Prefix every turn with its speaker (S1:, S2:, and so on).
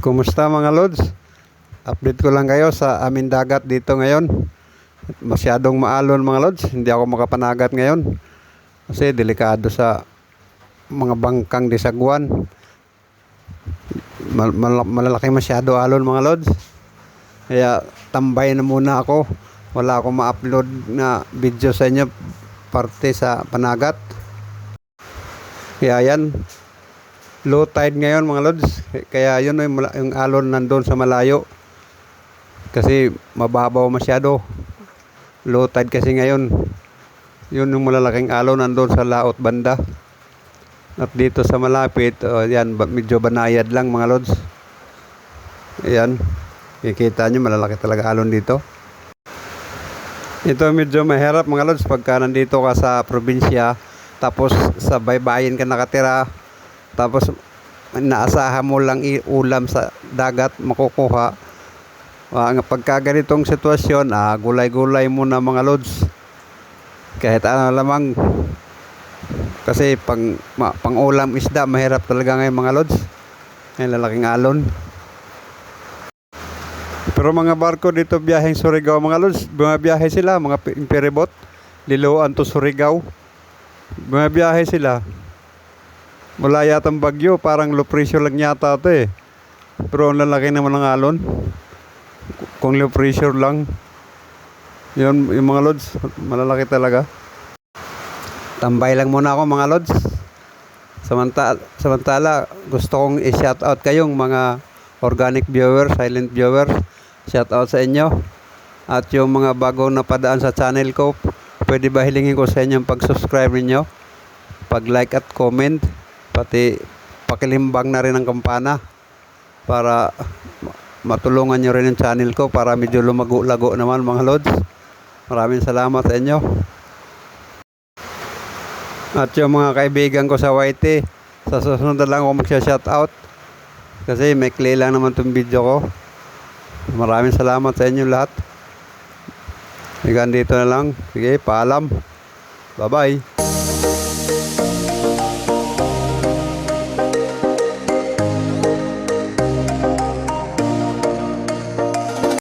S1: Kumusta mga lods? Update ko lang kayo sa aming dagat dito ngayon. Masyadong maalon mga lods. Hindi ako makapanagat ngayon kasi delikado sa mga bangkang disagwan. Malalaki masyado alon mga lods. Kaya tambay na muna ako. Wala akong ma-upload na video sa inyo parte sa panagat. Kaya yan, low tide ngayon mga lods, kaya yun yung alon nandun sa malayo kasi mababaw masyado. Low tide kasi ngayon, yun yung malalaking alon nandun sa laot banda. At dito sa malapit, yan, medyo banayad lang mga lods. Ayan, kikita nyo malalaki talaga alon dito. Ito medyo mahirap mga lods pagka nandito ka sa probinsya, tapos sa baybayin ka nakatira, tapos naasahan mo lang ulam sa dagat makukuha. Pagka ganitong sitwasyon, gulay-gulay muna mga lods. Kahit ano lamang. Kasi pang ulam isda, mahirap talaga ngayon mga lods. Ngayon lalaking alon. Pero mga barko dito biyaheng Surigao mga lods, bumabiyahe sila, mga ferryboat, Liloan to Surigao. Bumabiyahe sila. Wala yatang bagyo, parang low pressure lang yata ito eh. Pero ang lalaki naman ng alon. Kung low pressure lang, yun, yung mga lods, malalaki talaga. Tambay lang muna ako mga lods. Samantala gusto kong i-shout out kayong mga organic viewers, silent viewers. Shout out sa inyo. At yung mga bagong napadaan sa channel ko, pwede ba hilingin ko sa inyo pag-subscribe ninyo, pag-like at comment, pati pakilimbang na rin ang kampana para matulungan nyo rin yung channel ko para medyo lumago-lago naman mga lods. Maraming salamat sa inyo. At yung mga kaibigan ko sa YT, sa susunod na lang ako magsha-shoutout kasi may klay lang naman itong video ko. Maraming salamat sa inyo lahat. Hanggang dito na lang. Sige, paalam. Bye-bye.